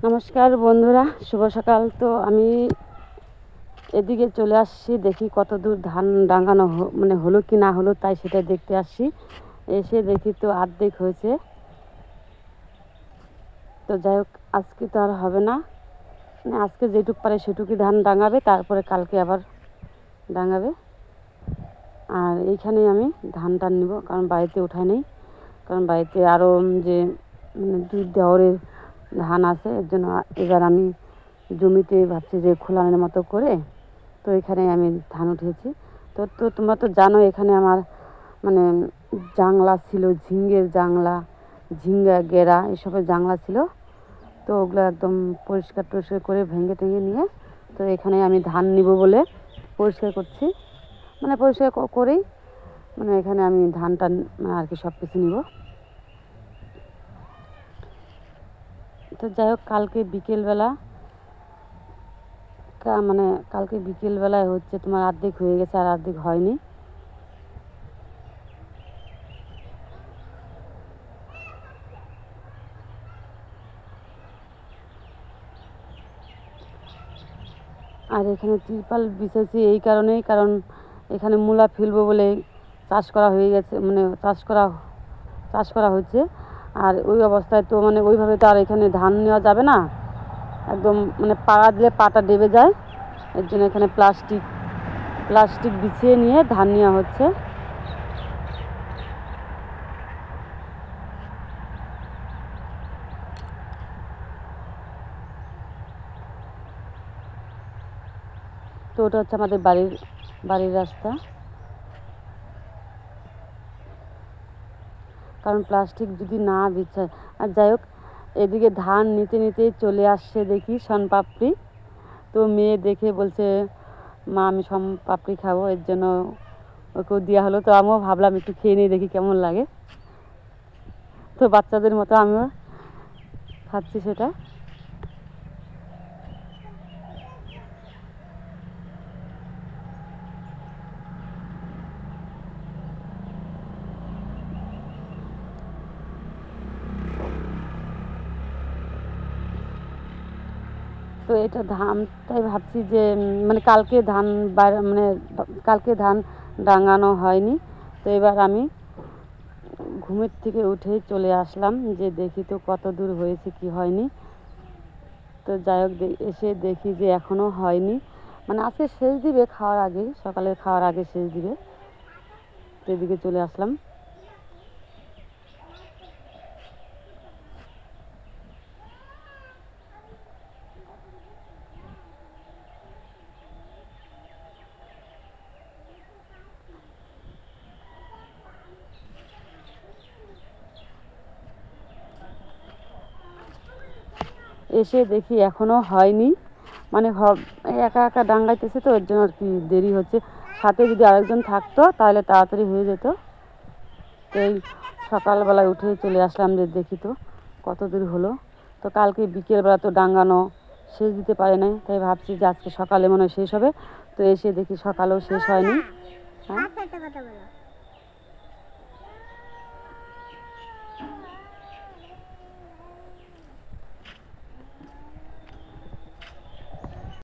নমস্কার বন্ধুরা, শুভ সকাল। তো আমি এদিকে চলে আসছি, দেখি কত দূর ধান ডাঙানো মানে হলো কি না হলো, তাই সেটা দেখতে আসছি। এসে দেখি তো অর্ধেক হয়েছে। তো যাই হোক, আজকে তো আর হবে না, মানে আজকে যেটুক পারে সেটুকুই ধান ডাঙাবে, তারপরে কালকে আবার ডাঙাবে। আর এইখানেই আমি ধান টান নিব, কারণ বাড়িতে উঠায় নেই, কারণ বাড়িতে আরও যে মানে 2 দেওরের ধান আছে, এর জন্য এবার আমি জমিতে ভাবছি যে খোলানোর মতো করে, তো এখানে আমি ধান উঠিয়েছি। তো তোমরা তো জানো, এখানে আমার মানে জাংলা ছিল, ঝিঙ্গের জাংলা, ঝিঙ্গা গেরা এসবের জাংলা ছিল। তো ওগুলো একদম পরিষ্কার টরিষ্কার করে ভেঙে টেঙে নিয়ে, তো এখানে আমি ধান নিব বলে পরিষ্কার করছি, মানে পরিষ্কার করেই মানে এখানে আমি ধান টান আর কি সব কিছু নিব। তো যাই হোক, কালকে বিকেলবেলায় হচ্ছে তোমার অর্ধেক হয়ে গেছে, আর অর্ধেক হয়নি। আর এখানে তিরপাল বিছেছি এই কারণেই, কারণ এখানে মূলা ফেলবো বলে চাষ করা হয়ে গেছে, মানে চাষ করা হচ্ছে। আর ওই অবস্থায় তো মানে ওইভাবে তো আর এখানে ধান নেওয়া যাবে না, একদম মানে পাড়া দিলে পাটা ডেবে যায়। এর জন্য এখানে প্লাস্টিক বিছিয়ে নিয়ে ধান নেওয়া হচ্ছে। তো ওটা হচ্ছে আমাদের বাড়ির রাস্তা, কারণ প্লাস্টিক যদি না বিছায়। আর যাই হোক, এদিকে ধান নিতে নিতেই চলে আসছে দেখি শনপাপড়ি। তো মেয়ে দেখে বলছে, মা আমি শনপাপড়ি খাবো, এর জন্য ওকেও দেওয়া হলো। তো আমিও ভাবলাম একটু খেয়ে নিয়ে দেখি কেমন লাগে। তো বাচ্চাদের মতো আমিও খাচ্ছি সেটা। তো এটা ধান, তাই ভাবছি যে মানে কালকে ধান ডাঙানো হয়নি। তো এবার আমি ঘুমের থেকে উঠেই চলে আসলাম, যে দেখি তো কত দূর হয়েছে কি হয়নি। তো যাই হোক, এসে দেখি যে এখনও হয়নি, মানে আজকে শেষ দিবে, সকালের খাওয়ার আগে শেষ দিবে। তো এদিকে চলে আসলাম। এসে দেখি এখনও হয়নি, মানে একা একা ডাঙ্গাইতেছে, তো এর জন্য আর কি দেরি হচ্ছে। সাথে যদি আরেকজন থাকতো তাহলে তাড়াতাড়ি হয়ে যেত। তো এই সকালবেলায় উঠে চলে আসলাম, যে দেখি তো কত দূর হলো। তো কালকে বিকেলবেলা তো ডাঙ্গানো শেষ দিতে পারে নাই, তাই ভাবছি যে আজকে সকালে মনে হয় শেষ হবে। তো এসে দেখি সকালেও শেষ হয়নি। হ্যাঁ,